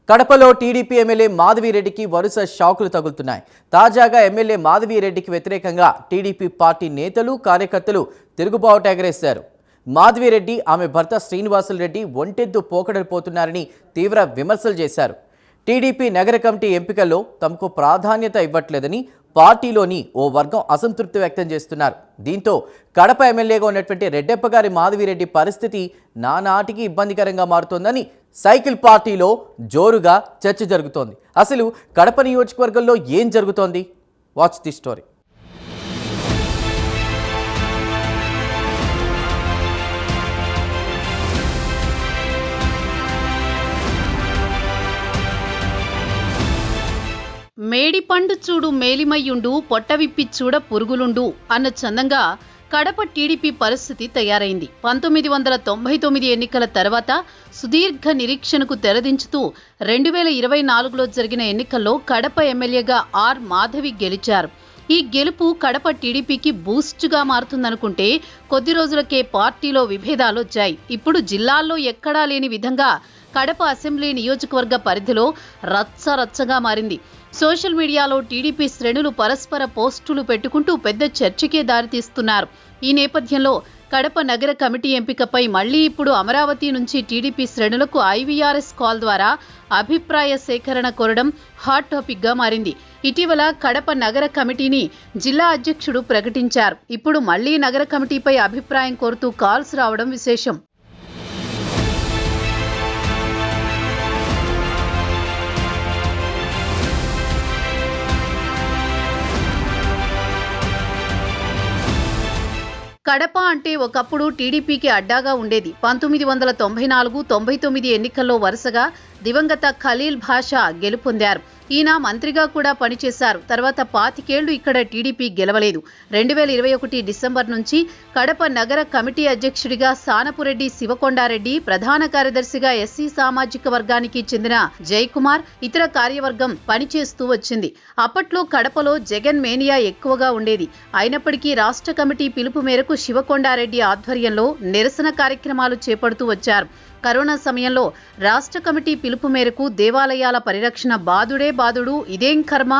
కడపలో TDP MLA మాధవిరెడ్డికి వరుస షాకులు తగులుతున్నాయి. తాజాగా ఎమ్మెల్యే మాధవిరెడ్డికి వ్యతిరేకంగా టీడీపీ పార్టీ నేతలు, కార్యకర్తలు తిరుగుబాటు ఎగరేశారు. మాధవిరెడ్డి, ఆమె భర్త శ్రీనివాసులరెడ్డి ఒంటెద్దు పోకడపోతున్నారని తీవ్ర విమర్శలు చేశారు. టీడీపీ నగర కమిటీ ఎంపికల్లో తమకు ప్రాధాన్యత ఇవ్వట్లేదని పార్టీలోని ఓ వర్గం అసంతృప్తి వ్యక్తం చేస్తున్నారు. దీంతో కడప ఎమ్మెల్యేగా ఉన్నటువంటి రెడ్డెప్ప గారి మాధవిరెడ్డి పరిస్థితి నానాటికి ఇబ్బందికరంగా మారుతోందని సైకిల్ పార్టీలో జోరుగా చర్చ జరుగుతోంది. అసలు కడప నియోజకవర్గంలో ఏం జరుగుతోంది? Watch the story. మేడిపండు చూడు మేలిమయ్యుండు, పొట్టవిప్పి చూడ పురుగులుండు అన్న చందంగా కడప టీడీపీ పరిస్థితి తయారైంది. 1999 ఎన్నికల తర్వాత సుదీర్ఘ నిరీక్షణకు తెరదించుతూ 2024లో జరిగిన ఎన్నికల్లో కడప ఎమ్మెల్యేగా ఆర్ మాధవి గెలిచారు. ఈ గెలుపు కడప టీడీపీకి బూస్ట్గా మారుతుందనుకుంటే కొద్ది రోజులకే పార్టీలో విభేదాలు వచ్చాయి. ఇప్పుడు జిల్లాల్లో ఎక్కడా లేని విధంగా కడప అసెంబ్లీ నియోజకవర్గ పరిధిలో రచ్చరచ్చగా మారింది. సోషల్ మీడియాలో టీడీపీ శ్రేణులు పరస్పర పోస్టులు పెట్టుకుంటూ పెద్ద చర్చకే దారితీస్తున్నారు. ఈ నేపథ్యంలో కడప నగర కమిటీ ఎంపికపై మళ్లీ ఇప్పుడు అమరావతి నుంచి టీడీపీ శ్రేణులకు ఐవీఆర్ఎస్ కాల్ ద్వారా అభిప్రాయ సేకరణ కోరడం హాట్ టాపిక్ గా మారింది. ఇటీవల కడప నగర కమిటీని జిల్లా అధ్యక్షుడు ప్రకటించారు. ఇప్పుడు మళ్లీ నగర కమిటీపై అభిప్రాయం కోరుతూ కాల్స్ రావడం విశేషం. కడప అంటే ఒకప్పుడు టీడీపీకి అడ్డాగా ఉండేది. 1994, 99 ఎన్నికల్లో వరుసగా దివంగత ఖలీల్ భాషా గెలుపొందారు. ఈయన మంత్రిగా కూడా పనిచేశారు. తర్వాత 25 ఏళ్లు ఇక్కడ టీడీపీ గెలవలేదు. 2021 డిసెంబర్ నుంచి కడప నగర కమిటీ అధ్యక్షుడిగా సానపురెడ్డి శివకొండారెడ్డి, ప్రధాన కార్యదర్శిగా ఎస్సీ సామాజిక వర్గానికి చెందిన జయకుమార్, ఇతర కార్యవర్గం పనిచేస్తూ వచ్చింది. అప్పట్లో కడపలో జగన్ మేనియా ఎక్కువగా ఉండేది. అయినప్పటికీ రాష్ట్ర కమిటీ పిలుపు మేరకు శివకొండారెడ్డి ఆధ్వర్యంలో నిరసన కార్యక్రమాలు చేపడుతూ వచ్చారు. కరోనా సమయంలో రాష్ట్ర కమిటీ పిలుపు మేరకు దేవాలయాల పరిరక్షణ బాదుడే బాదుడు, ఇదేం కర్మ,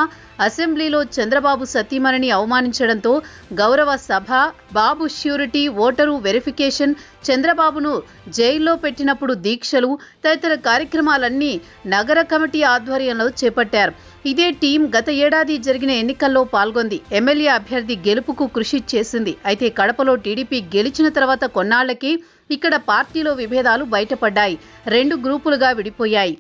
అసెంబ్లీలో చంద్రబాబు సతీమణిని అవమానించడంతో గౌరవ సభ, బాబు ష్యూరిటీ, ఓటరు వెరిఫికేషన్, చంద్రబాబును జైల్లో పెట్టినప్పుడు దీక్షలు తదితర కార్యక్రమాలన్నీ నగర కమిటీ ఆధ్వర్యంలో చేపట్టారు. ఇదే టీం గత ఏడాది జరిగిన ఎన్నికల్లో పాల్గొంది. ఎమ్మెల్యే అభ్యర్థి గెలుపుకు కృషి చేసింది. అయితే కడపలో టీడీపీ గెలిచిన తర్వాత కొన్నాళ్లకి ఇక్కడ పార్టీలో విభేదాలు బయటపడ్డాయి. 2 గ్రూపులుగా విడిపోయాయి.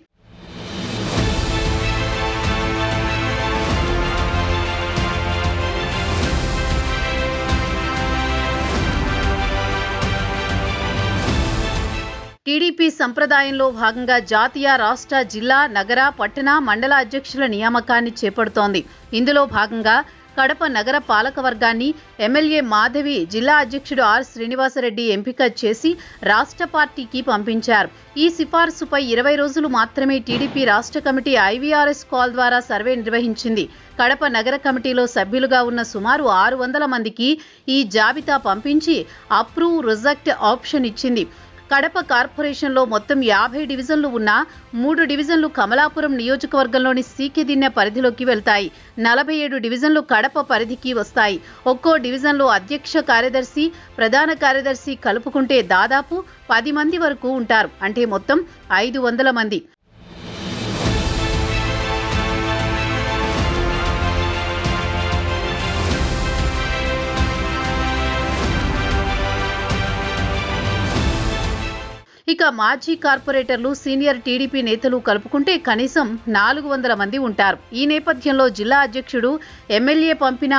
టీడీపీ సంప్రదాయంలో భాగంగా జాతీయ, రాష్ట్ర, జిల్లా, నగర, పట్టణ, మండల అధ్యక్షుల నియామకాన్ని చేపడుతోంది. ఇందులో భాగంగా కడప నగర పాలక వర్గాన్ని ఎమ్మెల్యే మాధవి, జిల్లా అధ్యక్షుడు ఆర్ శ్రీనివాసరెడ్డి ఎంపిక చేసి రాష్ట్ర పార్టీకి పంపించారు. ఈ సిఫార్సుపై 20 రోజులు మాత్రమే టీడీపీ రాష్ట్ర కమిటీ ఐవీఆర్ఎస్ కాల్ ద్వారా సర్వే నిర్వహించింది. కడప నగర కమిటీలో సభ్యులుగా ఉన్న సుమారు 600 మందికి ఈ జాబితా పంపించి అప్రూవ్, రిజెక్ట్ ఆప్షన్ ఇచ్చింది. కడప కార్పొరేషన్లో మొత్తం 50 డివిజన్లు ఉన్నా 3 డివిజన్లు కమలాపురం నియోజకవర్గంలోని సీకెదిన్నె పరిధిలోకి వెళ్తాయి. 47 డివిజన్లు కడప పరిధికి వస్తాయి. ఒక్కో డివిజన్లో అధ్యక్ష కార్యదర్శి, ప్రధాన కార్యదర్శి కలుపుకుంటే దాదాపు 10 మంది వరకు ఉంటారు. అంటే మొత్తం 500 మంది. ఇక మాజీ కార్పొరేటర్లు, సీనియర్ టీడీపీ నేతలు కలుపుకుంటే కనీసం 400 మంది ఉంటారు. ఈ నేపథ్యంలో జిల్లా అధ్యక్షుడు, ఎమ్మెల్యే పంపిన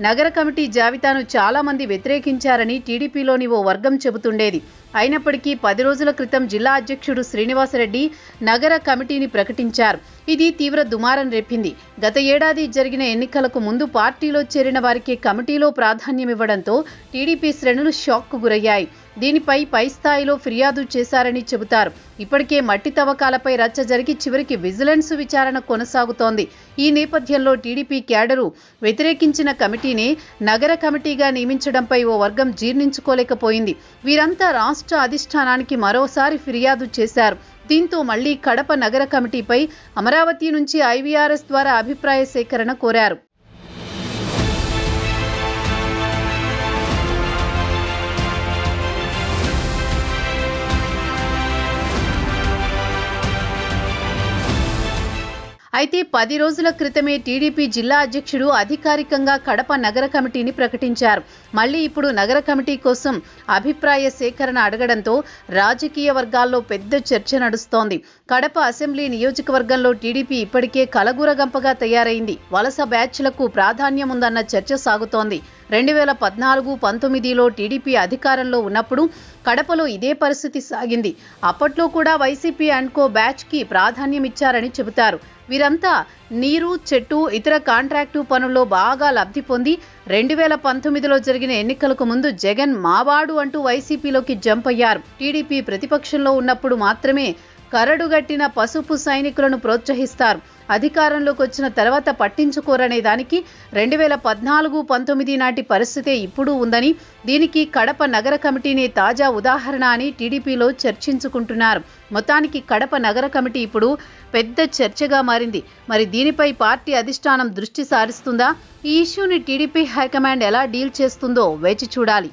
నగర కమిటీ జాబితాను చాలా మంది వ్యతిరేకించారని టీడీపీలోని ఓ వర్గం చెబుతుండేది. అయినప్పటికీ 10 రోజుల క్రితం జిల్లా అధ్యక్షుడు శ్రీనివాసరెడ్డి నగర కమిటీని ప్రకటించారు. ఇది తీవ్ర దుమారం రేపింది. గత ఏడాది జరిగిన ఎన్నికలకు ముందు పార్టీలో చేరిన వారికి కమిటీలో ప్రాధాన్యం ఇవ్వడంతో టీడీపీ శ్రేణులు షాక్కు గురయ్యాయి. దీనిపై పై స్థాయిలో ఫిర్యాదు చేశారని చెబుతారు. ఇప్పటికే మట్టి తవ్వకాలపై రచ్చ జరిగి చివరికి విజిలెన్స్ విచారణ కొనసాగుతోంది. ఈ నేపథ్యంలో టీడీపీ క్యాడరు వ్యతిరేకించిన కమిటీని నగర కమిటీగా నియమించడంపై ఓ వర్గం జీర్ణించుకోలేకపోయింది. వీరంతా రాష్ట్ర అధిష్టానానికి మరోసారి ఫిర్యాదు చేశారు. దీంతో మళ్లీ కడప నగర కమిటీపై అమరావతి నుంచి IVRS ద్వారా అభిప్రాయ సేకరణ కోరారు. అయితే 10 రోజుల క్రితమే టీడీపీ జిల్లా అధ్యక్షుడు అధికారికంగా కడప నగర కమిటీని ప్రకటించారు. మళ్లీ ఇప్పుడు నగర కమిటీ కోసం అభిప్రాయ సేకరణ అడగడంతో రాజకీయ వర్గాల్లో పెద్ద చర్చ నడుస్తోంది. కడప అసెంబ్లీ నియోజకవర్గంలో టీడీపీ ఇప్పటికే కలగూరగంపగా తయారైంది. వలస బ్యాచ్లకు ప్రాధాన్యం ఉందన్న చర్చ సాగుతోంది. 2014-19లో టీడీపీ అధికారంలో ఉన్నప్పుడు కడపలో ఇదే పరిస్థితి సాగింది. అప్పట్లో కూడా వైసీపీ అండ్ కో బ్యాచ్కి ప్రాధాన్యం ఇచ్చారని చెబుతారు. వీరంతా నీరు, చెట్టు, ఇతర కాంట్రాక్టు పనుల్లో బాగా లబ్ధి పొంది 2019లో జరిగిన ఎన్నికలకు ముందు జగన్ మావాడు అంటూ వైసీపీలోకి జంప్ అయ్యారు. టీడీపీ ప్రతిపక్షంలో ఉన్నప్పుడు మాత్రమే కరడుగట్టిన పసుపు సైనికులను ప్రోత్సహిస్తారు. అధికారంలోకి వచ్చిన తర్వాత పట్టించుకోరనే దానికి 2014-19 నాటి పరిస్థితే ఇప్పుడు ఉందని, దీనికి కడప నగర కమిటీనే తాజా ఉదాహరణ అని టీడీపీలో చర్చించుకుంటున్నారు. మొత్తానికి కడప నగర కమిటీ ఇప్పుడు పెద్ద చర్చగా మారింది. మరి దీనిపై పార్టీ అధిష్టానం దృష్టి సారిస్తుందా? ఈ ఇష్యూని టీడీపీ హైకమాండ్ ఎలా డీల్ చేస్తుందో వేచి చూడాలి.